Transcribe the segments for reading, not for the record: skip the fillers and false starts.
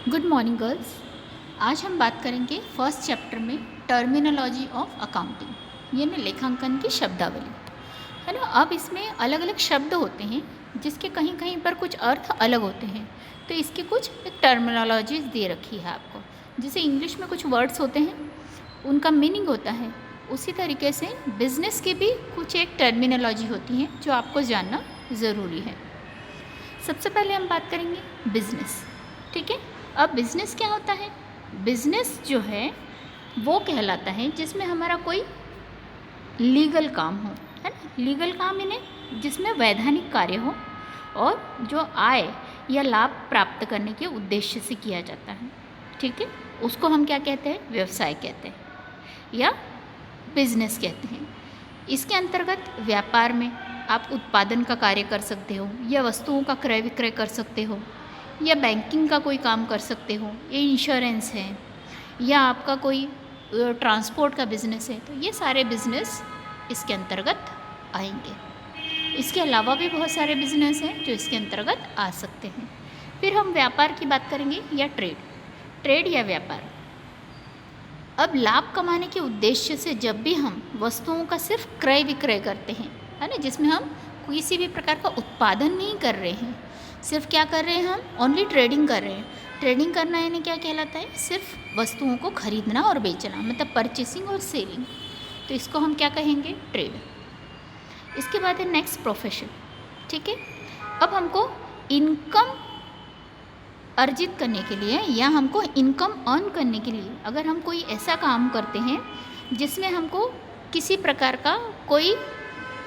Good morning girls. आज हम बात करेंगे फर्स्ट चैप्टर में टर्मिनोलॉजी ऑफ अकाउंटिंग, यानी लेखांकन की शब्दावली, है ना। अब इसमें अलग अलग शब्द होते हैं जिसके कहीं कहीं पर कुछ अर्थ अलग होते हैं, तो इसकी कुछ एक टर्मिनोलॉजीज दे रखी है आपको। जैसे इंग्लिश में कुछ वर्ड्स होते हैं उनका मीनिंग होता है, उसी तरीके से बिजनेस की भी कुछ एक टर्मिनोलॉजी होती है जो आपको जानना ज़रूरी है। सबसे पहले हम बात करेंगे बिजनेस, ठीक है। अब बिज़नेस क्या होता है? बिज़नेस जो है वो कहलाता है जिसमें हमारा कोई लीगल काम हो, है ना। लीगल काम इन्हें जिसमें वैधानिक कार्य हो और जो आय या लाभ प्राप्त करने के उद्देश्य से किया जाता है, ठीक है। उसको हम क्या कहते हैं? व्यवसाय कहते हैं या बिजनेस कहते हैं। इसके अंतर्गत व्यापार में आप उत्पादन का कार्य कर सकते हो या वस्तुओं का क्रय विक्रय कर सकते हो या बैंकिंग का कोई काम कर सकते हो, ये इंश्योरेंस है या आपका कोई ट्रांसपोर्ट का बिज़नेस है, तो ये सारे बिज़नेस इसके अंतर्गत आएंगे। इसके अलावा भी बहुत सारे बिज़नेस हैं जो इसके अंतर्गत आ सकते हैं। फिर हम व्यापार की बात करेंगे या ट्रेड या व्यापार। अब लाभ कमाने के उद्देश्य से जब भी हम वस्तुओं का सिर्फ क्रय विक्रय करते हैं, है ना, जिसमें हम किसी भी प्रकार का उत्पादन नहीं कर रहे हैं, सिर्फ क्या कर रहे हैं, हम ओनली ट्रेडिंग कर रहे हैं। ट्रेडिंग करना यानी क्या कहलाता है? सिर्फ वस्तुओं को खरीदना और बेचना, मतलब परचेसिंग और सेलिंग। तो इसको हम क्या कहेंगे? ट्रेड। इसके बाद है नेक्स्ट प्रोफेशन, ठीक है। अब हमको इनकम अर्जित करने के लिए या हमको इनकम अर्न करने के लिए अगर हम कोई ऐसा काम करते हैं जिसमें हमको किसी प्रकार का कोई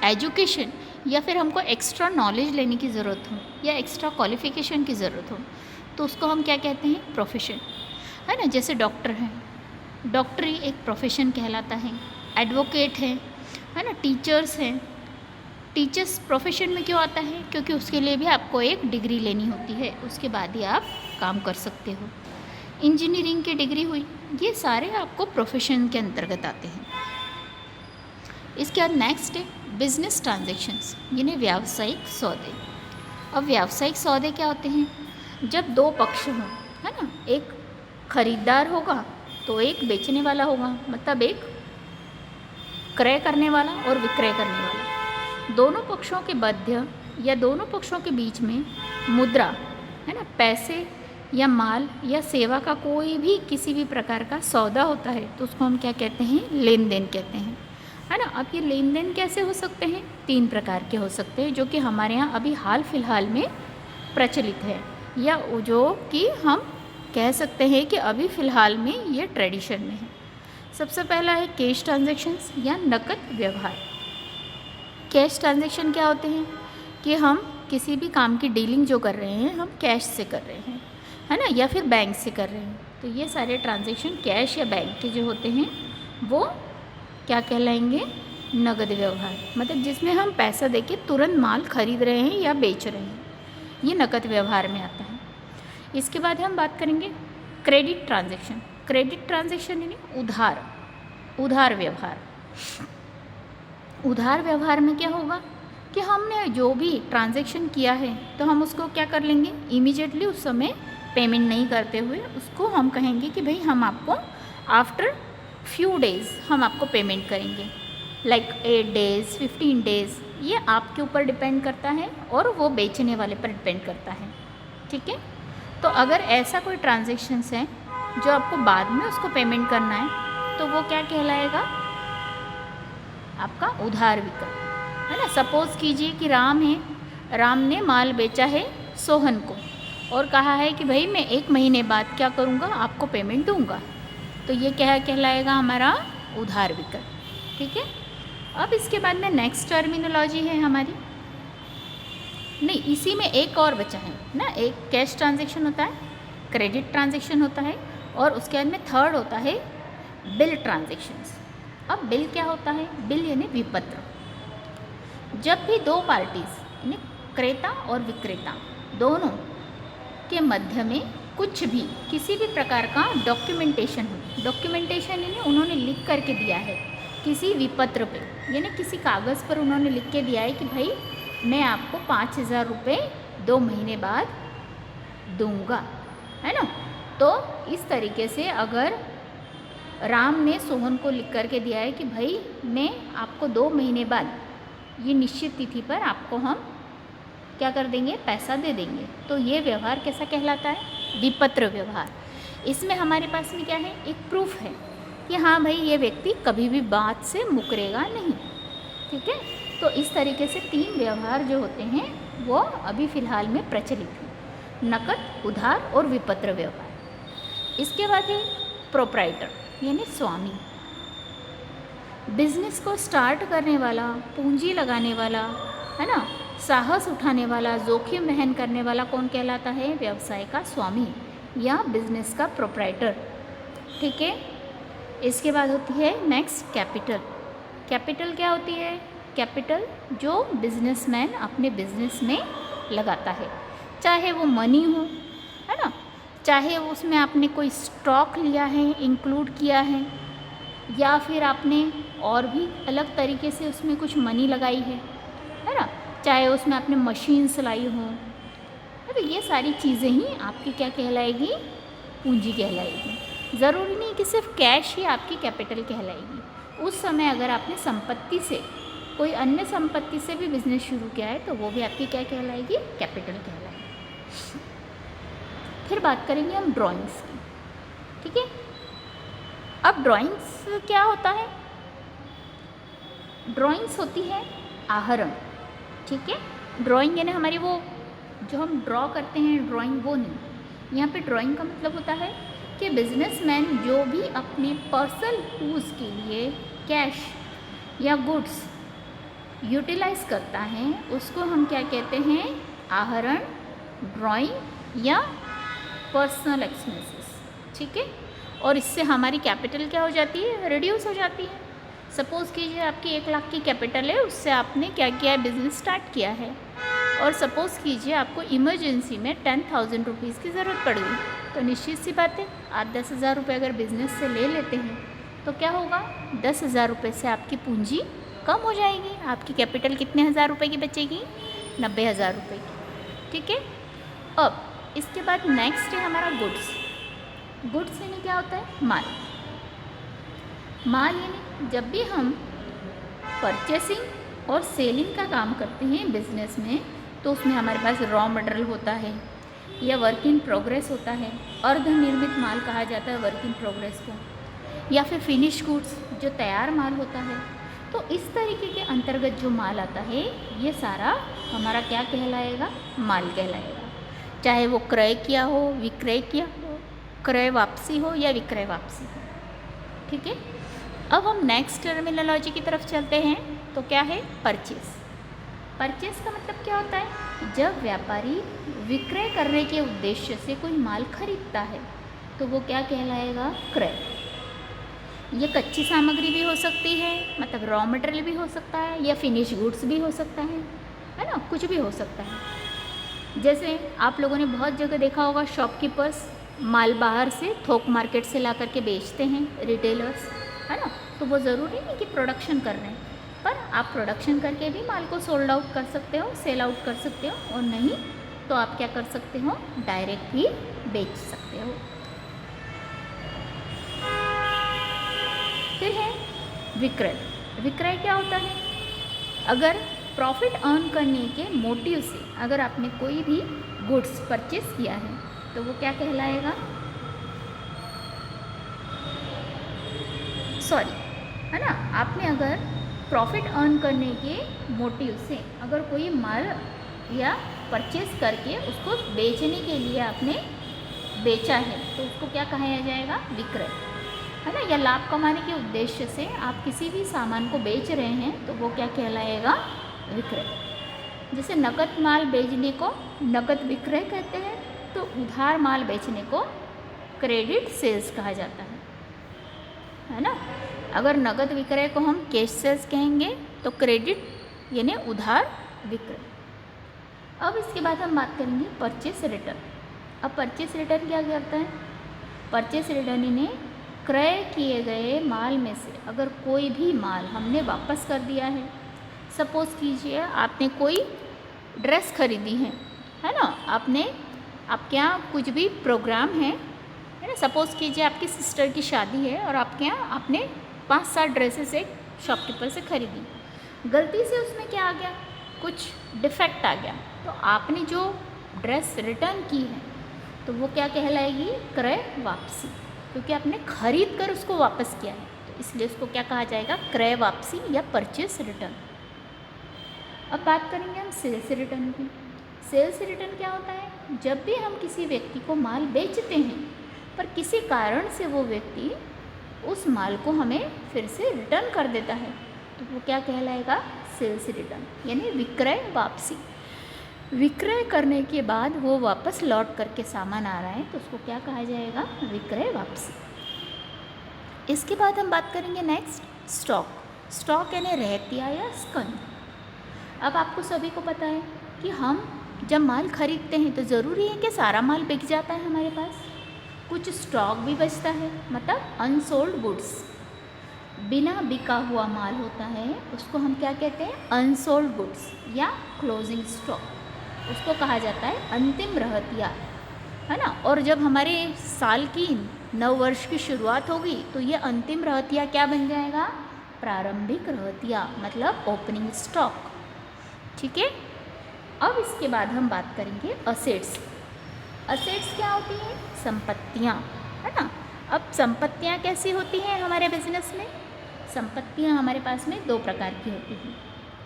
एजुकेशन या फिर हमको एक्स्ट्रा नॉलेज लेने की ज़रूरत हो या एक्स्ट्रा क्वालिफ़िकेशन की ज़रूरत हो, तो उसको हम क्या कहते हैं? प्रोफेशन, है ना। जैसे डॉक्टर हैं, डॉक्टरी एक प्रोफेशन कहलाता है। एडवोकेट है ना। टीचर्स हैं, टीचर्स प्रोफेशन में क्यों आता है? क्योंकि उसके लिए भी आपको एक डिग्री लेनी होती है, उसके बाद ही आप काम कर सकते हो। इंजीनियरिंग की डिग्री हुई, ये सारे आपको प्रोफेशन के अंतर्गत आते हैं। इसके बाद नेक्स्ट है बिजनेस ट्रांजैक्शंस, यानी व्यावसायिक सौदे। अब व्यावसायिक सौदे क्या होते हैं? जब दो पक्ष हों, है ना, एक खरीदार होगा तो एक बेचने वाला होगा, मतलब एक क्रय करने वाला और विक्रय करने वाला। दोनों पक्षों के मध्य या दोनों पक्षों के बीच में मुद्रा, है ना, पैसे या माल या सेवा का कोई भी किसी भी प्रकार का सौदा होता है तो उसको हम क्या कहते हैं? लेन देन कहते हैं, है ना। अब ये लेन देन कैसे हो सकते हैं? 3 प्रकार के हो सकते हैं जो कि हमारे यहाँ अभी हाल फिलहाल में प्रचलित है, या जो कि हम कह सकते हैं कि अभी फ़िलहाल में ये ट्रेडिशन में है। सबसे पहला है कैश ट्रांजैक्शंस या नकद व्यवहार। कैश ट्रांजैक्शन क्या होते हैं कि हम किसी भी काम की डीलिंग जो कर रहे हैं हम कैश से कर रहे हैं, है ना, या फिर बैंक से कर रहे हैं। तो ये सारे ट्रांजैक्शन कैश या बैंक के जो होते हैं वो क्या कहलाएंगे? नगद व्यवहार, मतलब जिसमें हम पैसा देके तुरंत माल खरीद रहे हैं या बेच रहे हैं, ये नकद व्यवहार में आता है। इसके बाद हम बात करेंगे क्रेडिट ट्रांजैक्शन। क्रेडिट ट्रांजैक्शन यानी उधार व्यवहार। उधार व्यवहार में क्या होगा कि हमने जो भी ट्रांजैक्शन किया है तो हम उसको क्या कर लेंगे? इमीडिएटली उस समय पेमेंट नहीं करते हुए उसको हम कहेंगे कि भाई हम आपको आफ्टर फ्यू डेज़ हम आपको पेमेंट करेंगे, लाइक 8 डेज़ 15 डेज़, ये आपके ऊपर डिपेंड करता है और वो बेचने वाले पर डिपेंड करता है, ठीक है। तो अगर ऐसा कोई ट्रांजैक्शंस है जो आपको बाद में उसको पेमेंट करना है तो वो क्या कहलाएगा? आपका उधार विकल्प, है ना। सपोज़ कीजिए कि राम ने माल बेचा है सोहन को और कहा है कि भाई मैं 1 महीने बाद क्या करूँगा? आपको पेमेंट दूँगा, तो ये क्या कहलाएगा? हमारा उधार विकल्प, ठीक है। अब इसके बाद में नेक्स्ट टर्मिनोलॉजी है हमारी, नहीं इसी में एक और बचा है ना। एक कैश ट्रांजैक्शन होता है, क्रेडिट ट्रांजैक्शन होता है और उसके बाद में थर्ड होता है बिल ट्रांजैक्शंस। अब बिल क्या होता है? बिल यानी विपत्र। जब भी दो पार्टीज यानी क्रेता और विक्रेता दोनों के मध्य में कुछ भी किसी भी प्रकार का डॉक्यूमेंटेशन हो, डॉक्यूमेंटेशन यानी उन्होंने लिख करके दिया है किसी विपत्र पे, यानी किसी कागज़ पर उन्होंने लिख के दिया है कि भाई मैं आपको 5,000 रुपये 2 महीने बाद दूंगा, है ना। तो इस तरीके से अगर राम ने सोहन को लिख करके दिया है कि भाई मैं आपको 2 महीने बाद ये निश्चित तिथि पर आपको हम क्या कर देंगे, पैसा दे देंगे, तो ये व्यवहार कैसा कहलाता है, विपत्र व्यवहार। इसमें हमारे पास में क्या है, एक प्रूफ है कि हाँ भाई ये व्यक्ति कभी भी बात से मुकरेगा नहीं। ठीक है, तो इस तरीके से 3 व्यवहार जो होते हैं वो अभी फ़िलहाल में प्रचलित हैं, नकद, उधार और विपत्र व्यवहार। इसके बाद है प्रोप्राइटर यानी स्वामी। बिजनेस को स्टार्ट करने वाला, पूंजी लगाने वाला, है ना, साहस उठाने वाला, जोखिम वहन करने वाला कौन कहलाता है, व्यवसाय का स्वामी या बिजनेस का प्रोप्राइटर। ठीक है, इसके बाद होती है नेक्स्ट कैपिटल। कैपिटल क्या होती है, कैपिटल जो बिजनेसमैन अपने बिजनेस में लगाता है, चाहे वो मनी हो, है ना, चाहे उसमें आपने कोई स्टॉक लिया है, इंक्लूड किया है, या फिर आपने और भी अलग तरीके से उसमें कुछ मनी लगाई है ना, चाहे उसमें आपने मशीन्स लाई हों, तो ये सारी चीज़ें ही आपकी क्या कहलाएगी, पूंजी कहलाएगी। ज़रूरी नहीं कि सिर्फ कैश ही आपकी कैपिटल कहलाएगी। उस समय अगर आपने संपत्ति से, कोई अन्य संपत्ति से भी बिजनेस शुरू किया है तो वो भी आपकी क्या कहलाएगी, कैपिटल कहलाएगी। फिर बात करेंगे हम ड्राइंग्स की। ठीक है, अब ड्राइंग्स क्या होता है, ड्राइंग्स होती है आहरण। ठीक है, ड्राइंग यानी हमारी वो जो हम ड्रॉ करते हैं ड्राइंग, वो नहीं। यहाँ पे ड्राइंग का मतलब होता है कि बिजनेसमैन जो भी अपने पर्सनल यूज़ के लिए कैश या गुड्स यूटिलाइज करता है उसको हम क्या कहते हैं, आहरण, ड्राइंग या पर्सनल एक्सपेंसेस। ठीक है, और इससे हमारी कैपिटल क्या हो जाती है, रिड्यूस हो जाती है। सपोज़ कीजिए आपकी 1 लाख की कैपिटल है, उससे आपने क्या किया है, बिज़नेस स्टार्ट किया है, और सपोज़ कीजिए आपको इमरजेंसी में 10,000 रुपीज़ की ज़रूरत पड़ गई, तो निश्चित सी बात है आप 10,000 रुपये अगर बिज़नेस से ले लेते हैं तो क्या होगा, 10,000 रुपये से आपकी पूंजी कम हो जाएगी। आपकी कैपिटल कितने हज़ार रुपये की बचेगी, 90,000 रुपये की। ठीक है, अब इसके बाद नेक्स्ट है हमारा गुड्स। गुड्स यानी क्या होता है, माल। माल यानी जब भी हम परचेसिंग और सेलिंग का काम करते हैं बिजनेस में, तो उसमें हमारे पास रॉ मटेरियल होता है या वर्क इन प्रोग्रेस होता है। अर्धनिर्मित माल कहा जाता है वर्क इन प्रोग्रेस को, या फिर फिनिश गुड्स जो तैयार माल होता है। तो इस तरीके के अंतर्गत जो माल आता है ये सारा हमारा क्या कहलाएगा, माल कहलाएगा। चाहे वो क्रय किया हो, विक्रय किया हो, क्रय वापसी हो या विक्रय वापसी हो। ठीक है, अब हम नेक्स्ट टर्मिनोलॉजी की तरफ चलते हैं, तो क्या है, परचेस। परचेस का मतलब क्या होता है, जब व्यापारी विक्रय करने के उद्देश्य से कोई माल खरीदता है तो वो क्या कहलाएगा, क्रय। ये कच्ची सामग्री भी हो सकती है, मतलब रॉ मटेरियल भी हो सकता है, या फिनिश गुड्स भी हो सकता है ना, कुछ भी हो सकता है। जैसे आप लोगों ने बहुत जगह देखा होगा, शॉपकीपर्स माल बाहर से थोक मार्केट से ला करके बेचते हैं, रिटेलर्स, है ना। तो वो ज़रूरी नहीं कि प्रोडक्शन कर रहे हैं, पर आप प्रोडक्शन करके भी माल को सोल्ड आउट कर सकते हो, सेल आउट कर सकते हो, और नहीं तो आप क्या कर सकते हो, डायरेक्ट भी बेच सकते हो। फिर है विक्रय। विक्रय क्या होता है, अगर प्रॉफिट अर्न करने के मोटिव से अगर आपने कोई भी गुड्स परचेस किया है तो वो क्या कहलाएगा, सॉरी, है ना, आपने अगर प्रॉफिट अर्न करने के मोटिव से अगर कोई माल या परचेस करके उसको बेचने के लिए आपने बेचा है तो उसको क्या कहा जाएगा, विक्रय, है ना। या लाभ कमाने के उद्देश्य से आप किसी भी सामान को बेच रहे हैं तो वो क्या कहलाएगा, विक्रय। जैसे नकद माल बेचने को नकद विक्रय कहते हैं, तो उधार माल बेचने को क्रेडिट सेल्स कहा जाता है ना। अगर नकद विक्रय को हम कैश सेल्स कहेंगे तो क्रेडिट यानी उधार विक्रय। अब इसके बाद हम बात करेंगे परचेस रिटर्न। अब परचेस रिटर्न क्या करता है, परचेस रिटर्न इन्हें क्रय किए गए माल में से अगर कोई भी माल हमने वापस कर दिया है, सपोज़ कीजिए आपने कोई ड्रेस खरीदी है ना, आपके यहाँ कुछ भी प्रोग्राम है है ना। सपोज़ कीजिए आपकी सिस्टर की शादी है और आपके यहाँ आपने 5-7 ड्रेसेस एक शॉपकीपर से ख़रीदी, गलती से उसमें क्या आ गया, कुछ डिफेक्ट आ गया, तो आपने जो ड्रेस रिटर्न की है तो वो क्या कहलाएगी, क्रय वापसी, क्योंकि आपने खरीद कर उसको वापस किया है, तो इसलिए उसको क्या कहा जाएगा, क्रय वापसी या परचेस रिटर्न। अब बात करेंगे हम सेल्स रिटर्न की। सेल्स रिटर्न क्या होता है, जब भी हम किसी व्यक्ति को माल बेचते हैं पर किसी कारण से वो व्यक्ति उस माल को हमें फिर से रिटर्न कर देता है, तो वो क्या कहलाएगा, सेल्स रिटर्न, यानी विक्रय वापसी। विक्रय करने के बाद वो वापस लौट करके सामान आ रहा है तो उसको क्या कहा जाएगा, विक्रय वापसी। इसके बाद हम बात करेंगे नेक्स्ट, स्टॉक। स्टॉक यानी रहतिया या स्कंद। अब आपको सभी को पता है कि हम जब माल खरीदते हैं तो ज़रूरी है कि सारा माल बिक जाता है हमारे पास, कुछ स्टॉक भी बचता है, मतलब अनसोल्ड गुड्स, बिना बिका हुआ माल होता है उसको हम क्या कहते हैं, अनसोल्ड गुड्स या क्लोजिंग स्टॉक, उसको कहा जाता है अंतिम रहतिया, है ना। और जब हमारे साल की नव वर्ष की शुरुआत होगी तो ये अंतिम रहतिया क्या बन जाएगा, प्रारंभिक रहतिया, मतलब ओपनिंग स्टॉक, ठीक है। अब इसके बाद हम बात करेंगे असेट्स। असेट्स क्या होती हैं, संपत्तियाँ, है ना। अब संपत्तियाँ कैसी होती हैं हमारे बिजनेस में, संपत्तियाँ हमारे पास में दो प्रकार की होती हैं,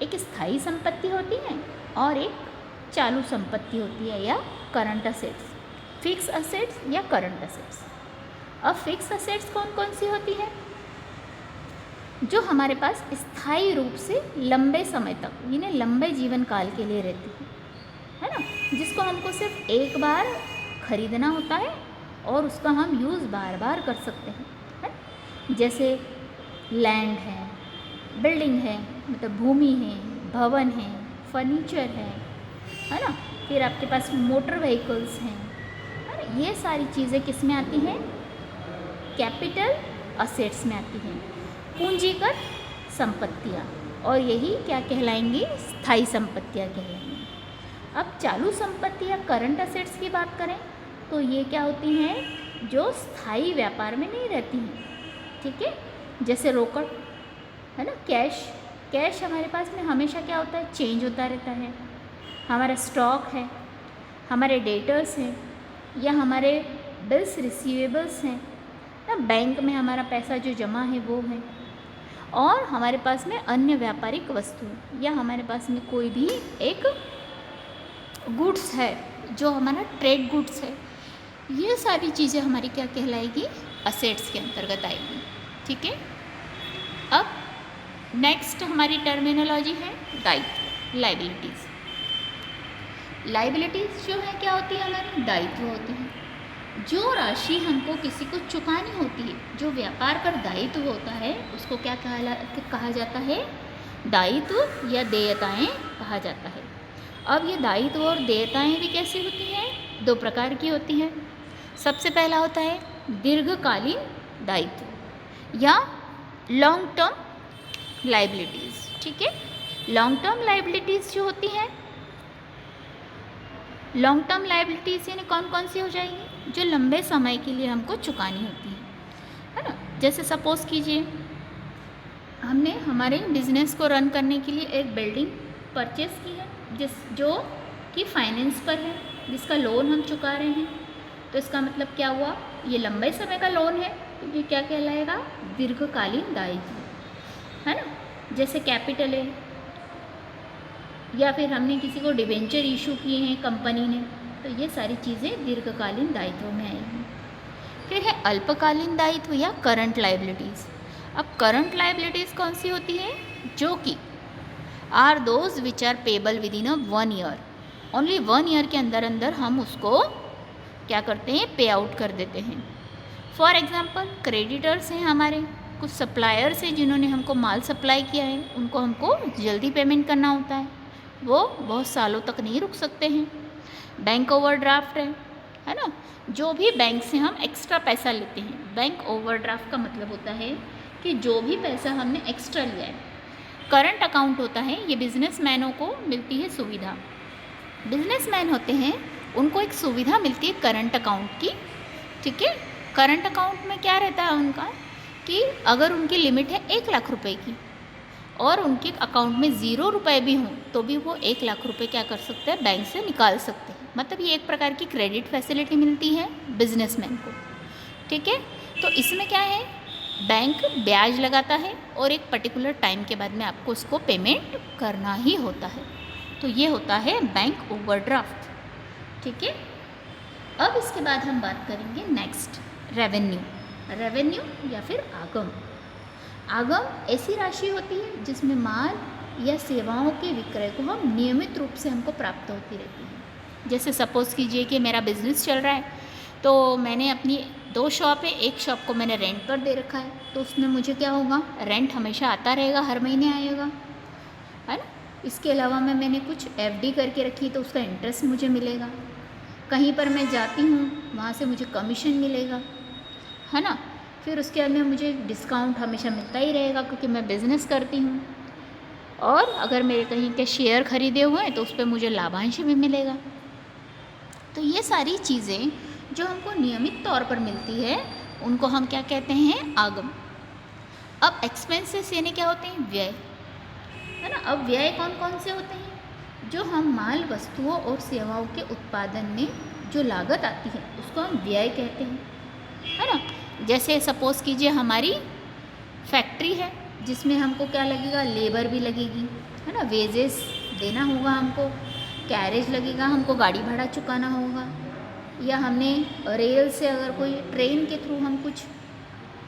एक स्थायी संपत्ति होती है और एक चालू संपत्ति होती है या करंट असेट्स, फिक्स असेट्स या करंट असेट्स। अब फिक्स असेट्स कौन कौन सी होती है, जो हमारे पास स्थायी रूप से लंबे समय तक, यानी लंबे जीवन काल के लिए रहती है ना, जिसको हमको सिर्फ एक बार खरीदना होता है और उसका हम यूज़ बार बार कर सकते हैं, है? जैसे लैंड है, बिल्डिंग है, मतलब भूमि है, भवन है, फर्नीचर है ना, फिर आपके पास मोटर व्हीकल्स हैं, है ना। ये सारी चीज़ें किस में आती हैं, कैपिटल असेट्स में आती हैं, पूंजीगत संपत्तियाँ, और यही क्या कहलाएंगी, स्थायी संपत्तियाँ कहलाएंगी। अब चालू संपत्ति या करंट असेट्स की बात करें तो ये क्या होती हैं, जो स्थायी व्यापार में नहीं रहती हैं, ठीक है। जैसे रोकड़, है ना, कैश, कैश हमारे पास में हमेशा क्या होता है, चेंज होता रहता है। हमारा स्टॉक है, हमारे डेटर्स हैं या हमारे बिल्स रिसीवेबल्स हैं ना, बैंक में हमारा पैसा जो जमा है वो है, और हमारे पास में अन्य व्यापारिक वस्तु या हमारे पास में कोई भी एक गुड्स है जो हमारा ट्रेड गुड्स है, ये सारी चीज़ें हमारी क्या कहलाएगी, असेट्स के अंतर्गत आएगी, ठीक है। अब नेक्स्ट हमारी टर्मिनोलॉजी है दायित्व, लाइबिलिटीज़। लाइबिलिटीज़ जो है क्या होती है, हमारी दायित्व होती है, जो राशि हमको किसी को चुकानी होती है, जो व्यापार पर दायित्व होता है उसको क्या कहा जाता है, दायित्व या देयताएं कहा जाता है। अब ये दायित्व और देयताएं भी कैसी होती हैं, दो प्रकार की होती हैं। सबसे पहला होता है दीर्घकालीन दायित्व या लॉन्ग टर्म लाइबिलिटीज़, ठीक है। लॉन्ग टर्म लाइबिलिटीज़ जो होती हैं, लॉन्ग टर्म लाइबिलिटीज़ यानी कौन कौन सी हो जाएगी, जो लंबे समय के लिए हमको चुकानी होती है ना। जैसे सपोज़ कीजिए हमने हमारे बिज़नेस को रन करने के लिए एक बिल्डिंग परचेस की है, जो कि फाइनेंस पर है, जिसका लोन हम चुका रहे हैं, तो इसका मतलब क्या हुआ, ये लंबे समय का लोन है, तो ये क्या कहलाएगा, दीर्घकालीन दायित्व, है ना। जैसे कैपिटल है या फिर हमने किसी को डिबेंचर इशू किए हैं कंपनी ने, तो ये सारी चीज़ें दीर्घकालीन दायित्व में आएंगी। फिर है अल्पकालीन दायित्व या करंट लाइबिलिटीज़। अब करंट लाइबिलिटीज़ कौन सी होती है, जो कि are those which are payable within 1 year, only 1 year के अंदर अंदर हम उसको क्या करते हैं, पे आउट कर देते हैं। फॉर एग्ज़ाम्पल क्रेडिटर्स हैं हमारे, कुछ सप्लायर्स हैं जिन्होंने हमको माल सप्लाई किया है, उनको हमको जल्दी पेमेंट करना होता है, वो बहुत सालों तक नहीं रुक सकते हैं। बैंक ओवरड्राफ्ट है ना, जो भी बैंक से हम एक्स्ट्रा पैसा लेते हैं, बैंक ओवरड्राफ्ट का मतलब होता है कि जो भी पैसा हमने एक्स्ट्रा लिया है। करंट अकाउंट होता है, ये बिजनेसमैनों को मिलती है सुविधा, बिजनेसमैन होते हैं उनको एक सुविधा मिलती है करंट अकाउंट की, ठीक है। करंट अकाउंट में क्या रहता है उनका कि अगर उनकी लिमिट है 1 लाख रुपए की और उनके अकाउंट में 0 रुपये भी हों तो भी वो 1 लाख रुपए क्या कर सकते हैं, बैंक से निकाल सकते हैं। मतलब ये एक प्रकार की क्रेडिट फैसिलिटी मिलती है बिजनेसमैन को। ठीक है, तो इसमें क्या है, बैंक ब्याज लगाता है और एक पर्टिकुलर टाइम के बाद में आपको उसको पेमेंट करना ही होता है। तो ये होता है बैंक ओवरड्राफ्ट। ठीक है, अब इसके बाद हम बात करेंगे नेक्स्ट रेवेन्यू। रेवेन्यू या फिर आगम। आगम ऐसी राशि होती है जिसमें माल या सेवाओं के विक्रय को हम नियमित रूप से हमको प्राप्त होती रहती है। जैसे सपोज़ कीजिए कि मेरा बिजनेस चल रहा है, तो मैंने अपनी 2 शॉप है, एक शॉप को मैंने रेंट पर दे रखा है, तो उसमें मुझे क्या होगा, रेंट हमेशा आता रहेगा, हर महीने आएगा, है ना। इसके अलावा मैंने कुछ एफडी करके रखी तो उसका इंटरेस्ट मुझे मिलेगा। कहीं पर मैं जाती हूँ वहाँ से मुझे कमीशन मिलेगा, है ना। फिर उसके बाद में मुझे डिस्काउंट हमेशा मिलता ही रहेगा क्योंकि मैं बिज़नेस करती हूँ। और अगर मेरे कहीं के शेयर खरीदे हुए हैं तो उस पर मुझे लाभांश भी मिलेगा। तो ये सारी चीज़ें जो हमको नियमित तौर पर मिलती है उनको हम क्या कहते हैं, आगम। अब एक्सपेंसेस यानी क्या होते हैं, व्यय, है ना। अब व्यय कौन कौन से होते हैं, जो हम माल वस्तुओं और सेवाओं के उत्पादन में जो लागत आती है उसको हम व्यय कहते हैं, है ना। जैसे सपोज़ कीजिए हमारी फैक्ट्री है जिसमें हमको क्या लगेगा, लेबर भी लगेगी, है ना, वेजेस देना होगा हमको, कैरेज लगेगा, हमको गाड़ी भाड़ा चुकाना होगा, या हमने रेल से अगर कोई ट्रेन के थ्रू हम कुछ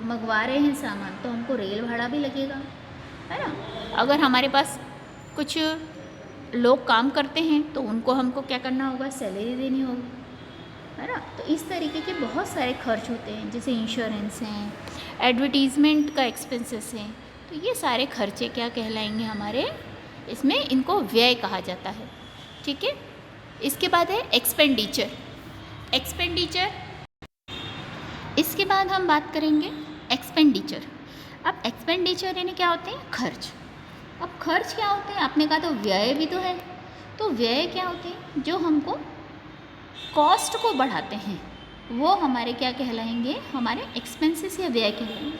मंगवा रहे हैं सामान तो हमको रेल भाड़ा भी लगेगा, है ना। अगर हमारे पास कुछ लोग काम करते हैं तो उनको हमको क्या करना होगा, सैलरी देनी होगी, है ना। तो इस तरीके के बहुत सारे खर्च होते हैं, जैसे इंश्योरेंस हैं, एडवर्टीज़मेंट का एक्सपेंसेस हैं। तो ये सारे खर्चे क्या कहलाएंगे हमारे, इसमें इनको व्यय कहा जाता है। ठीक है, इसके बाद है एक्सपेंडिचर। एक्सपेंडिचर, इसके बाद हम बात करेंगे एक्सपेंडिचर। अब एक्सपेंडिचर यानी क्या होते हैं, खर्च। अब खर्च क्या होते हैं, आपने कहा तो व्यय भी तो है। तो व्यय क्या होते हैं, जो हमको कॉस्ट को बढ़ाते हैं वो हमारे क्या कहलाएंगे, हमारे एक्सपेंसेस या व्यय कहलाएंगे।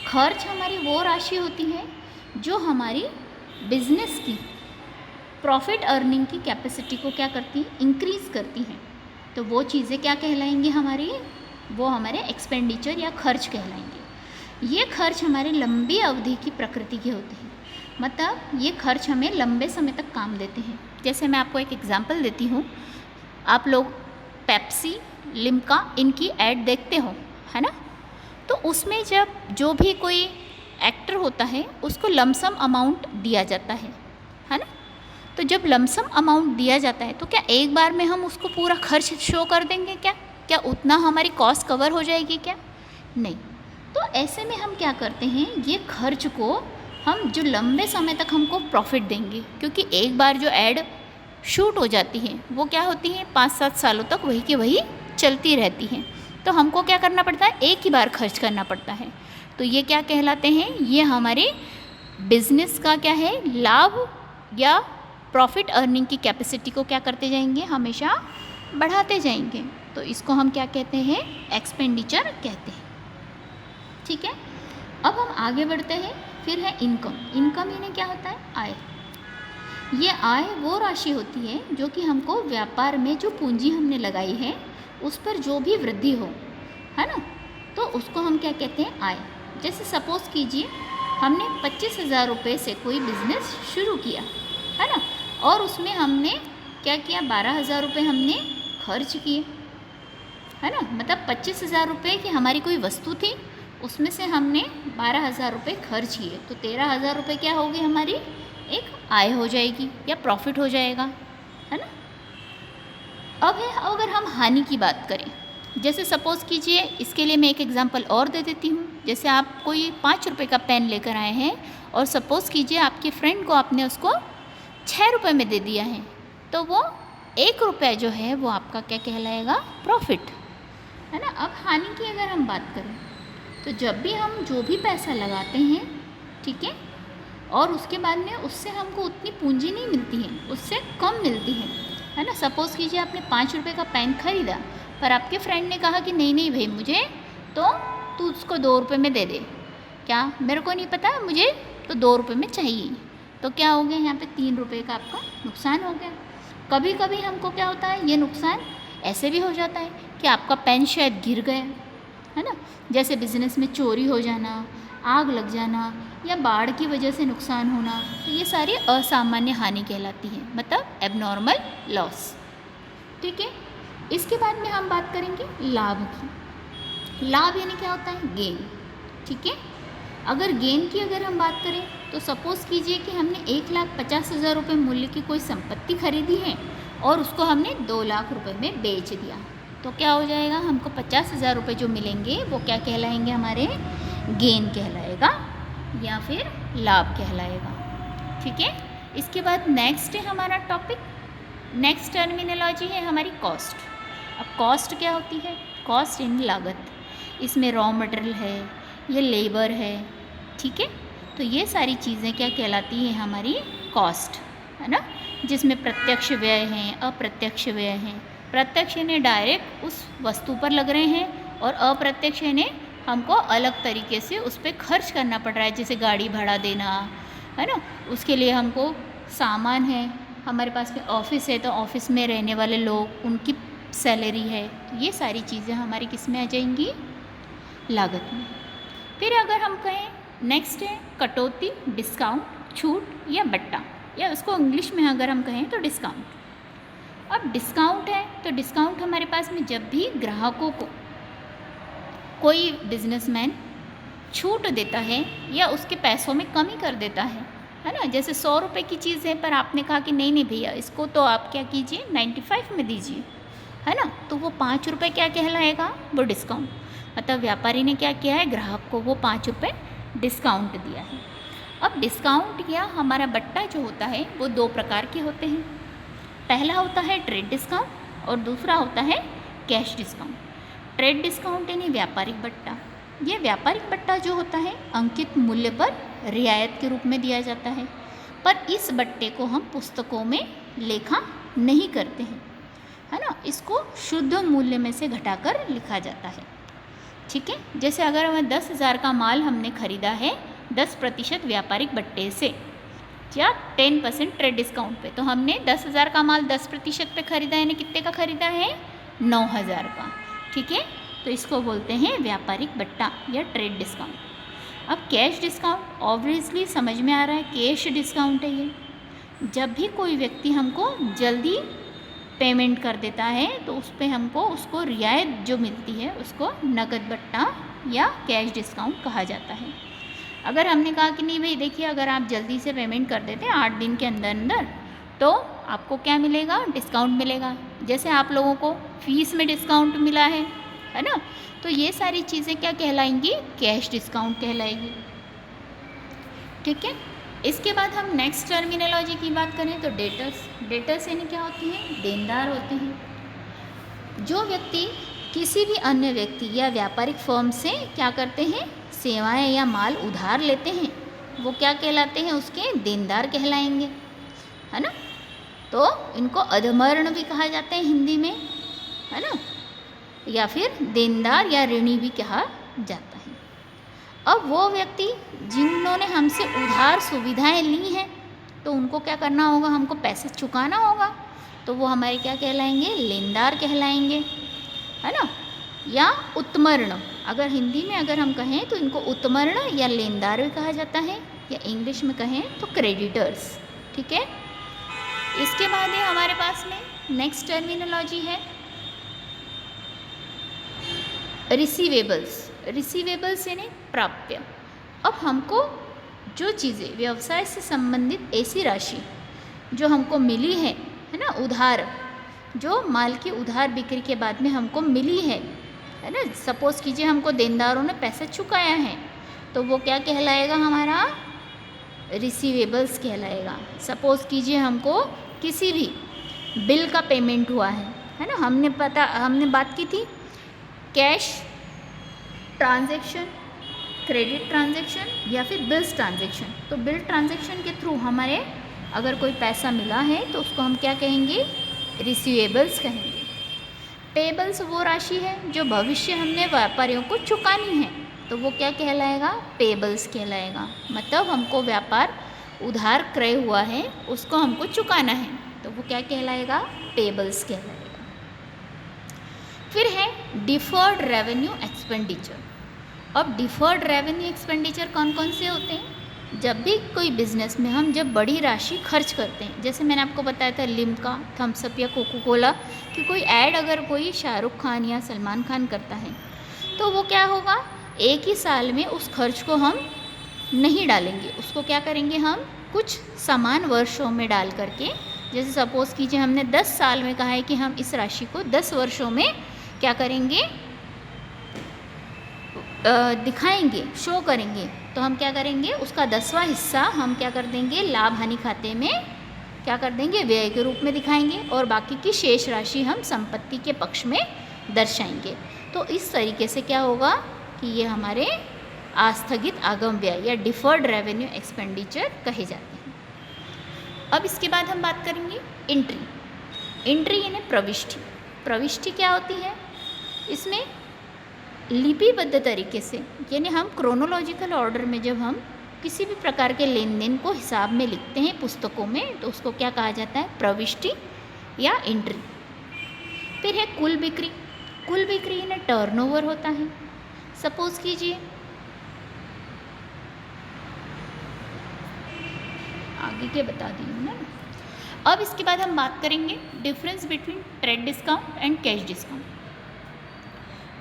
खर्च हमारी वो राशि होती है जो हमारी बिजनेस की प्रॉफिट अर्निंग की कैपेसिटी को क्या करती है, इंक्रीज़ करती हैं। तो वो चीज़ें क्या कहलाएंगी हमारी, वो हमारे एक्सपेंडिचर या खर्च कहलाएंगे। ये खर्च हमारी लंबी अवधि की प्रकृति के होते हैं, मतलब ये खर्च हमें लंबे समय तक काम देते हैं। जैसे मैं आपको एक एग्जांपल देती हूँ, आप लोग पेप्सी, लिम्का इनकी ऐड देखते हो, है ना। तो उसमें जब जो भी कोई एक्टर होता है उसको लमसम अमाउंट दिया जाता है ना। तो जब लमसम अमाउंट दिया जाता है तो क्या एक बार में हम उसको पूरा खर्च शो कर देंगे क्या उतना हमारी कॉस्ट कवर हो जाएगी क्या, नहीं। तो ऐसे में हम क्या करते हैं, ये खर्च को हम जो लंबे समय तक हमको प्रॉफिट देंगे, क्योंकि एक बार जो ऐड शूट हो जाती है वो क्या होती है 5-7 सालों तक वही की वही चलती रहती हैं। तो हमको क्या करना पड़ता है, एक ही बार खर्च करना पड़ता है। तो ये क्या कहलाते हैं, ये हमारे बिजनेस का क्या है, लाभ या प्रॉफिट अर्निंग की कैपेसिटी को क्या करते जाएंगे, हमेशा बढ़ाते जाएंगे। तो इसको हम क्या कहते हैं, एक्सपेंडिचर कहते हैं। ठीक है, अब हम आगे बढ़ते हैं। फिर है इनकम। इनकम यानी क्या होता है, आय। ये आय वो राशि होती है जो कि हमको व्यापार में जो पूंजी हमने लगाई है उस पर जो भी वृद्धि हो, है ना, तो उसको हम क्या कहते हैं, आय। जैसे सपोज़ कीजिए हमने 25,000 रुपये से कोई बिज़नेस शुरू किया, है ना, और उसमें हमने क्या किया, 12,000 रुपये हमने खर्च किए, है ना। मतलब 25,000 रुपये की हमारी कोई वस्तु थी, उसमें से हमने 12,000 रुपये खर्च किए, तो 13,000 रुपये क्या होगी, हमारी एक आय हो जाएगी या प्रॉफिट हो जाएगा, है ना। अब है अगर हम हानि की बात करें, जैसे सपोज़ कीजिए, इसके लिए मैं एक एग्जांपल और दे देती हूँ। जैसे आप कोई 5 रुपये का पेन लेकर आए हैं और सपोज़ कीजिए आपके फ्रेंड को आपने उसको 6 रुपये में दे दिया है, तो वो 1 रुपया जो है वो आपका क्या कहलाएगा, प्रॉफिट, है ना। अब हानि की अगर हम बात करें तो जब भी हम जो भी पैसा लगाते हैं, ठीक है, और उसके बाद में उससे हमको उतनी पूंजी नहीं मिलती है, उससे कम मिलती है ना। सपोज़ कीजिए आपने 5 रुपये का पेन खरीदा पर आपके फ्रेंड ने कहा कि नहीं नहीं भाई मुझे तो तू उसको 2 रुपये में दे दे। क्या मेरे को नहीं पता, मुझे तो 2 रुपये में चाहिए। तो क्या हो गया यहाँ पे 3 रुपये का आपका नुकसान हो गया। कभी कभी हमको क्या होता है, ये नुकसान ऐसे भी हो जाता है कि आपका पेन शायद गिर गया, है ना, जैसे बिजनेस में चोरी हो जाना, आग लग जाना या बाढ़ की वजह से नुकसान होना, तो ये सारी असामान्य हानि कहलाती है, मतलब एबनॉर्मल लॉस। ठीक है, इसके बाद में हम बात करेंगे लाभ की। लाभ यानी क्या होता है, गेन। ठीक है, अगर गेन की अगर हम बात करें तो सपोज़ कीजिए कि हमने 1,50,000 रुपये मूल्य की कोई संपत्ति खरीदी है और उसको हमने 2 लाख रुपए में बेच दिया, तो क्या हो जाएगा, हमको 50,000 रुपये जो मिलेंगे वो क्या कहलाएंगे, हमारे गेन कहलाएगा या फिर लाभ कहलाएगा। ठीक है, इसके बाद नेक्स्ट है हमारा टॉपिक, नेक्स्ट टर्मिनोलॉजी है हमारी कॉस्ट। अब कॉस्ट क्या होती है, कॉस्ट यानी लागत। इसमें रॉ मटेरियल है, ये लेबर है। ठीक है, तो ये सारी चीज़ें क्या कहलाती हैं, हमारी कॉस्ट, है ना, जिसमें प्रत्यक्ष व्यय हैं, अप्रत्यक्ष व्यय हैं। प्रत्यक्ष यानी डायरेक्ट उस वस्तु पर लग रहे हैं और अप्रत्यक्ष यानी हमको अलग तरीके से उस पर खर्च करना पड़ रहा है, जैसे गाड़ी भाड़ा देना, है ना, उसके लिए हमको सामान है, हमारे पास में ऑफिस है तो ऑफिस में रहने वाले लोग, उनकी सैलरी है, तो ये सारी चीज़ें हमारी किस में आ जाएंगी, लागत में। फिर अगर हम कहें नेक्स्ट है कटौती, डिस्काउंट, छूट या बट्टा, या उसको इंग्लिश में अगर हम कहें तो डिस्काउंट। अब डिस्काउंट है तो डिस्काउंट हमारे पास में जब भी ग्राहकों को कोई बिजनेसमैन छूट देता है या उसके पैसों में कमी कर देता है ना, जैसे 100 रुपये की चीज़ है पर आपने कहा कि नहीं नहीं भैया इसको तो आप क्या कीजिए 95 में दीजिए, है ना, तो वो 5 रुपये क्या कहलाएगा, वो डिस्काउंट। मतलब व्यापारी ने क्या किया है, ग्राहक को वो 5 रुपये डिस्काउंट दिया है। अब डिस्काउंट या हमारा बट्टा जो होता है वो 2 प्रकार के होते हैं। पहला होता है ट्रेड डिस्काउंट और दूसरा होता है कैश डिस्काउंट। ट्रेड डिस्काउंट यानी व्यापारिक बट्टा। ये व्यापारिक बट्टा जो होता है अंकित मूल्य पर रियायत के रूप में दिया जाता है, पर इस बट्टे को हम पुस्तकों में लेखा नहीं करते हैं, है ना, इसको शुद्ध मूल्य में से घटाकर लिखा जाता है। ठीक है, जैसे अगर हमें 10,000 का माल हमने खरीदा है 10% व्यापारिक बट्टे से या 10% ट्रेड डिस्काउंट पे, तो हमने 10,000 का माल 10% पे खरीदा है, यानी कितने का खरीदा है, 9,000 का। ठीक है, तो इसको बोलते हैं व्यापारिक बट्टा या ट्रेड डिस्काउंट। अब कैश डिस्काउंट ऑब्वियसली समझ में आ रहा है, कैश डिस्काउंट है ये। जब भी कोई व्यक्ति हमको जल्दी पेमेंट कर देता है तो उस पर हमको उसको रियायत जो मिलती है उसको नकद बट्टा या कैश डिस्काउंट कहा जाता है। अगर हमने कहा कि नहीं भाई देखिए अगर आप जल्दी से पेमेंट कर देते हैं 8 दिन के अंदर अंदर तो आपको क्या मिलेगा, डिस्काउंट मिलेगा। जैसे आप लोगों को फीस में डिस्काउंट मिला है ना, तो ये सारी चीज़ें क्या कहलाएंगी, कैश डिस्काउंट कहलाएगी। ठीक है, इसके बाद हम नेक्स्ट टर्मिनोलॉजी की बात करें तो डेटर्स। डेटर्स यानी क्या होती हैं, देनदार होते हैं। जो व्यक्ति किसी भी अन्य व्यक्ति या व्यापारिक फर्म से क्या करते हैं, सेवाएं या माल उधार लेते हैं, वो क्या कहलाते हैं, उसके देनदार कहलाएंगे, है ना। तो इनको अधमर्ण भी कहा जाता है हिंदी में, है ना, या फिर देनदार या ऋणी भी कहा जाता है। अब वो व्यक्ति जिन्होंने हमसे उधार सुविधाएं ली हैं तो उनको क्या करना होगा, हमको पैसे चुकाना होगा, तो वो हमारे क्या कहलाएंगे, लेनदार कहलाएंगे, है ना, या उत्मर्ण। अगर हिंदी में अगर हम कहें तो इनको उत्मर्ण या लेनदार भी कहा जाता है, या इंग्लिश में कहें तो क्रेडिटर्स। ठीक है, इसके बाद है हमारे पास में नेक्स्ट टर्मिनोलॉजी है रिसीवेबल्स। रिसीवेबल्स यानी प्राप्य। अब हमको जो चीज़ें व्यवसाय से संबंधित ऐसी राशि जो हमको मिली है ना, उधार, जो माल की उधार बिक्री के बाद में हमको मिली है ना, सपोज़ कीजिए हमको देनदारों ने पैसा चुकाया है तो वो क्या कहलाएगा, हमारा रिसीवेबल्स कहलाएगा। सपोज़ कीजिए हमको किसी भी बिल का पेमेंट हुआ है ना, हमने बात की थी कैश ट्रांजैक्शन, क्रेडिट ट्रांजैक्शन या फिर बिल्स ट्रांजैक्शन। तो बिल ट्रांजैक्शन के थ्रू हमारे अगर कोई पैसा मिला है तो उसको हम क्या कहेंगे, रिसीवेबल्स कहेंगे। पेबल्स वो राशि है जो भविष्य हमने व्यापारियों को चुकानी है, तो वो क्या कहलाएगा, पेबल्स कहलाएगा। मतलब हमको व्यापार उधार क्रय हुआ है उसको हमको चुकाना है, तो वो क्या कहलाएगा, पेबल्स कहलाएगा। फिर है डिफर्ड रेवेन्यू एक्सपेंडिचर। अब डिफर्ड रेवेन्यू एक्सपेंडिचर कौन कौन से होते हैं, जब भी कोई बिजनेस में हम जब बड़ी राशि खर्च करते हैं, जैसे मैंने आपको बताया था लिम्का, थम्सअप या कोको कोला कि कोई ऐड अगर कोई शाहरुख खान या सलमान खान करता है तो वो क्या होगा, एक ही साल में उस खर्च को हम नहीं डालेंगे, उसको क्या करेंगे, हम कुछ समान वर्षों में डाल करके, जैसे सपोज़ कीजिए हमने 10 साल में कहा है कि हम इस राशि को 10 वर्षों में क्या करेंगे, दिखाएंगे, शो करेंगे, तो हम क्या करेंगे, उसका 10वां हिस्सा हम क्या कर देंगे, लाभ हानि खाते में क्या कर देंगे, व्यय के रूप में दिखाएंगे, और बाकी की शेष राशि हम संपत्ति के पक्ष में दर्शाएंगे। तो इस तरीके से क्या होगा कि ये हमारे आस्थगित आगम व्यय या डिफर्ड रेवेन्यू एक्सपेंडिचर कहे जाते हैं। अब इसके बाद हम बात करेंगे एंट्री। एंट्री यानी प्रविष्टि। प्रविष्टि क्या होती है, इसमें लिपिबद्ध तरीके से, यानी हम क्रोनोलॉजिकल ऑर्डर में जब हम किसी भी प्रकार के लेन देन को हिसाब में लिखते हैं पुस्तकों में, तो उसको क्या कहा जाता है, प्रविष्टि या एंट्री। फिर है कुल बिक्री। कुल बिक्री यानी टर्नओवर होता है। सपोज कीजिए आगे के बता दी ना। अब इसके बाद हम बात करेंगे difference between trade discount and cash discount.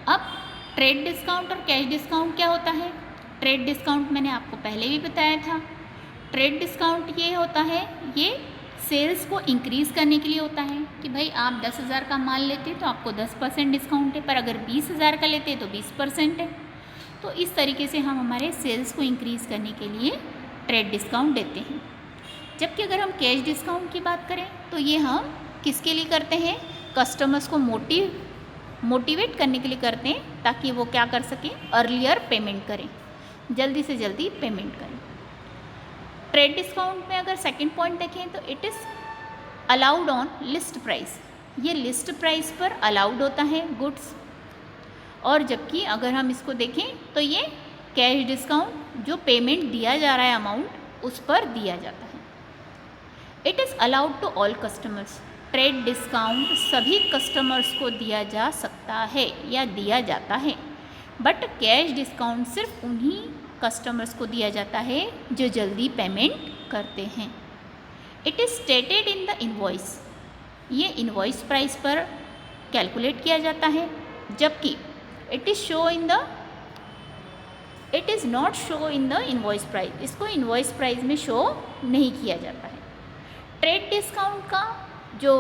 अब ट्रेड डिस्काउंट और कैश डिस्काउंट क्या होता है, ट्रेड डिस्काउंट मैंने आपको पहले भी बताया था। ट्रेड डिस्काउंट ये होता है, ये सेल्स को इंक्रीज़ करने के लिए होता है कि भाई आप 10,000 का माल लेते तो आपको 10% डिस्काउंट है, पर अगर 20,000 का लेते तो 20% है। तो इस तरीके से हम हमारे सेल्स को इंक्रीज़ करने के लिए ट्रेड डिस्काउंट देते हैं। जबकि अगर हम कैश डिस्काउंट की बात करें तो ये हम किसके लिए करते हैं, कस्टमर्स को मोटिवेट करने के लिए करते हैं, ताकि वो क्या कर सकें, अर्लियर पेमेंट करें, जल्दी से जल्दी पेमेंट करें। ट्रेड डिस्काउंट में अगर सेकंड पॉइंट देखें तो it is allowed on list price. ये लिस्ट प्राइस पर अलाउड होता है गुड्स। और जबकि अगर हम इसको देखें तो ये कैश डिस्काउंट जो पेमेंट दिया जा रहा है अमाउंट उस पर दिया जाता है। It is allowed to all customers. Trade discount सभी कस्टमर्स को दिया जा सकता है या दिया जाता है, बट कैश डिस्काउंट सिर्फ उन्हीं कस्टमर्स को दिया जाता है जो जल्दी पेमेंट करते हैं। It is stated in the invoice. ये इनवॉइस प्राइस पर कैलकुलेट किया जाता है, जबकि it is not show in the invoice price. इसको इनवॉइस प्राइस में शो नहीं किया जाता है। ट्रेड डिस्काउंट का जो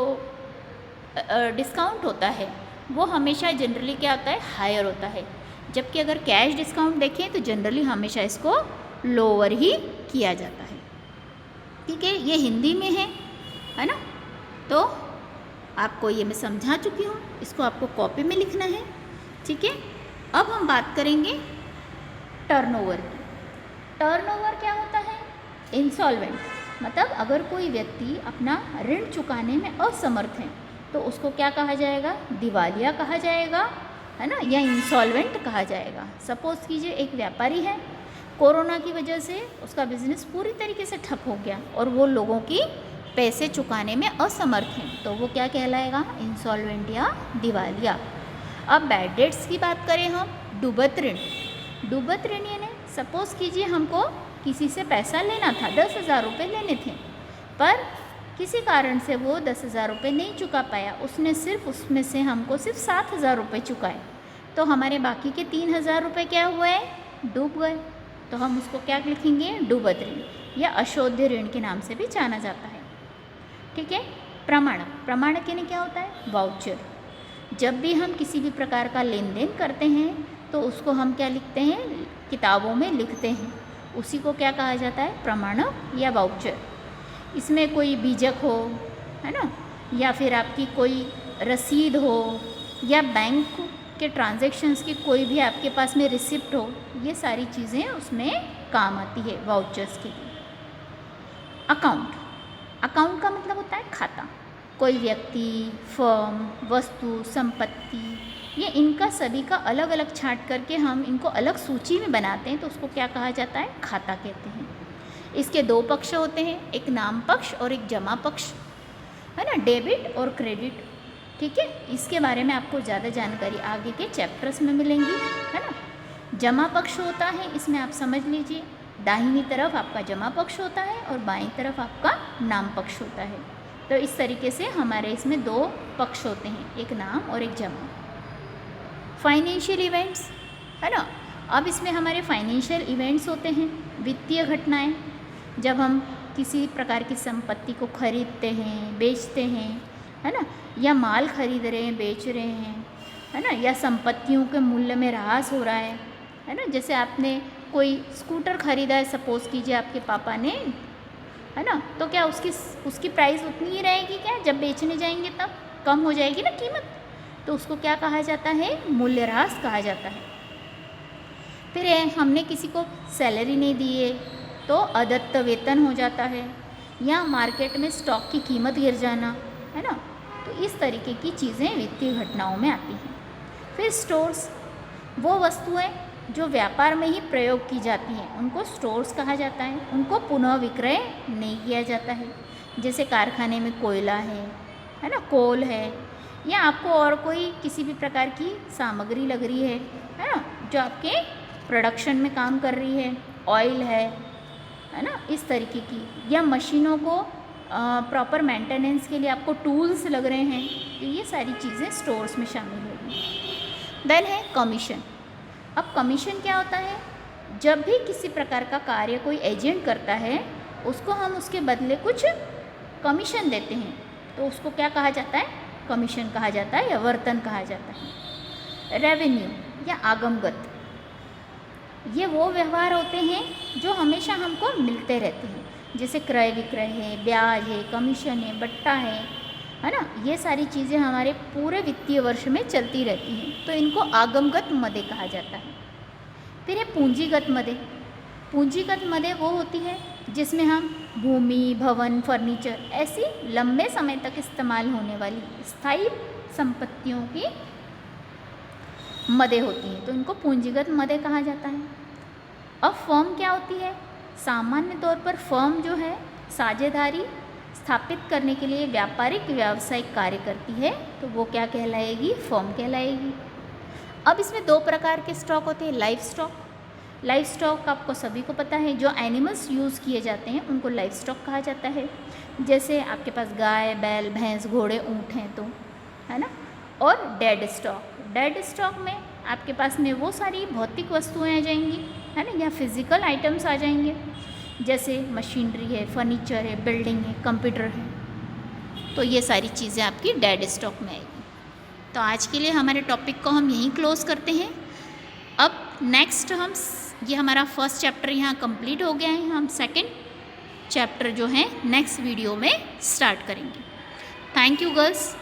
डिस्काउंट होता है वो हमेशा जनरली क्या होता है, हायर होता है, जबकि अगर कैश डिस्काउंट देखें तो जनरली हमेशा इसको लोअर ही किया जाता है। ठीक है, ये हिंदी में है ना, तो आपको ये मैं समझा चुकी हूँ, इसको आपको कॉपी में लिखना है। ठीक है, अब हम बात करेंगे टर्नओवर की। टर्नओवर क्या होता है, इंसॉल्वेंट, मतलब अगर कोई व्यक्ति अपना ऋण चुकाने में असमर्थ है तो उसको क्या कहा जाएगा, दिवालिया कहा जाएगा, है ना, या इंसॉल्वेंट कहा जाएगा। सपोज कीजिए एक व्यापारी है, कोरोना की वजह से उसका बिजनेस पूरी तरीके से ठप हो गया और वो लोगों की पैसे चुकाने में असमर्थ हैं, तो वो क्या कहलाएगा, इंसॉल्वेंट या दिवालिया। अब बैड डेट्स की बात करें हम, डूबत ऋण। डूबत ऋण यानी सपोज कीजिए हमको किसी से पैसा लेना था, 10,000 रुपये लेने थे, पर किसी कारण से वो 10,000 रुपये नहीं चुका पाया, उसने सिर्फ उसमें से हमको सिर्फ 7,000 रुपये चुकाए, तो हमारे बाकी के 3,000 रुपये क्या हुए, डूब गए। तो हम उसको क्या लिखेंगे, डूबत ऋण या अशोध्य ऋण के नाम से भी जाना जाता है। ठीक है, प्रमाणक। प्रमाणक यानी क्या होता है, वाउचर। जब भी हम किसी भी प्रकार का लेन देन करते हैं तो उसको हम क्या लिखते हैं, किताबों में लिखते हैं, उसी को क्या कहा जाता है, प्रमाणक या वाउचर। इसमें कोई बीजक हो, है ना, या फिर आपकी कोई रसीद हो, या बैंक के ट्रांजैक्शंस की कोई भी आपके पास में रिसिप्ट हो, ये सारी चीज़ें उसमें काम आती है वाउचर्स के लिए। अकाउंट। अकाउंट का मतलब होता है खाता। कोई व्यक्ति, फर्म, वस्तु, संपत्ति, ये इनका सभी का अलग अलग छांट करके हम इनको अलग सूची में बनाते हैं तो उसको क्या कहा जाता है? खाता कहते हैं। इसके दो पक्ष होते हैं, एक नाम पक्ष और एक जमा पक्ष, है ना, डेबिट और क्रेडिट। ठीक है, इसके बारे में आपको ज़्यादा जानकारी आगे के चैप्टर्स में मिलेंगी, है ना। जमा पक्ष होता है, इसमें आप समझ लीजिए दाहिनी तरफ आपका जमा पक्ष होता है और बाईं तरफ आपका नाम पक्ष होता है। तो इस तरीके से हमारे इसमें दो पक्ष होते हैं, एक नाम और एक जमा। फाइनेंशियल इवेंट्स, है ना, अब इसमें हमारे फाइनेंशियल इवेंट्स होते हैं, वित्तीय घटनाएं, जब हम किसी प्रकार की संपत्ति को खरीदते हैं, बेचते हैं, है ना, या माल खरीद रहे हैं, बेच रहे हैं, है ना, या संपत्तियों के मूल्य में ह्रास हो रहा है ना। जैसे आपने कोई स्कूटर खरीदा है, सपोज़ कीजिए आपके पापा ने, है ना, तो क्या उसकी प्राइस उतनी ही रहेगी क्या? जब बेचने जाएंगे तब कम हो जाएगी ना कीमत, तो उसको क्या कहा जाता है? मूल्यह्रास कहा जाता है। फिर हमने किसी को सैलरी नहीं दी है तो अदत्त वेतन हो जाता है, या मार्केट में स्टॉक की कीमत गिर जाना, है ना। तो इस तरीके की चीज़ें वित्तीय घटनाओं में आती हैं। फिर स्टोर्स, वो वस्तुएं जो व्यापार में ही प्रयोग की जाती हैं उनको स्टोर्स कहा जाता है, उनको पुनः विक्रय नहीं किया जाता है। जैसे कारखाने में कोयला है ना, कोल है, या आपको और कोई किसी भी प्रकार की सामग्री लग रही है ना, जो आपके प्रोडक्शन में काम कर रही है, ऑयल है ना, इस तरीके की, या मशीनों को प्रॉपर मेंटेनेंस के लिए आपको टूल्स लग रहे हैं, तो ये सारी चीज़ें स्टोर्स में शामिल होगी। देन है कमीशन। अब कमीशन क्या होता है? जब भी किसी प्रकार का कार्य कोई एजेंट करता है उसको हम उसके बदले कुछ कमीशन देते हैं, तो उसको क्या कहा जाता है? कमीशन कहा जाता है या वेतन कहा जाता है। रेवेन्यू या आगमगत, ये वो व्यवहार होते हैं जो हमेशा हमको मिलते रहते हैं, जैसे क्रय विक्रय है, ब्याज है, कमीशन है, बट्टा है ना, ये सारी चीज़ें हमारे पूरे वित्तीय वर्ष में चलती रहती हैं, तो इनको आगमगत मदें कहा जाता है। फिर है पूंजीगत मदें। पूंजीगत मदें वो होती है जिसमें हम भूमि, भवन, फर्नीचर, ऐसी लंबे समय तक इस्तेमाल होने वाली स्थायी संपत्तियों की मदें होती हैं, तो इनको पूंजीगत मदें कहा जाता है। अब फर्म क्या होती है? सामान्य तौर पर फर्म जो है साझेदारी स्थापित करने के लिए व्यापारिक व्यावसायिक कार्य करती है, तो वो क्या कहलाएगी? फर्म कहलाएगी। अब इसमें दो प्रकार के स्टॉक होते हैं। लाइफ स्टॉक, लाइफ स्टॉक आपको सभी को पता है, जो एनिमल्स यूज़ किए जाते हैं उनको लाइफ स्टॉक कहा जाता है। जैसे आपके पास गाय, बैल, भैंस, घोड़े, ऊँट हैं तो, है ना। और डेड स्टॉक, डेड स्टॉक में आपके पास में वो सारी भौतिक वस्तुएं आ जाएंगी, है ना, या फिजिकल आइटम्स आ जाएंगे, जैसे मशीनरी है, फर्नीचर है, बिल्डिंग है, कंप्यूटर है, तो ये सारी चीज़ें आपकी डेड स्टॉक में आएगी। तो आज के लिए हमारे टॉपिक को हम यहीं क्लोज़ करते हैं। अब नेक्स्ट ये हमारा फर्स्ट चैप्टर यहाँ कंप्लीट हो गया है, हम सेकंड चैप्टर जो है नेक्स्ट वीडियो में स्टार्ट करेंगे। Thank you girls.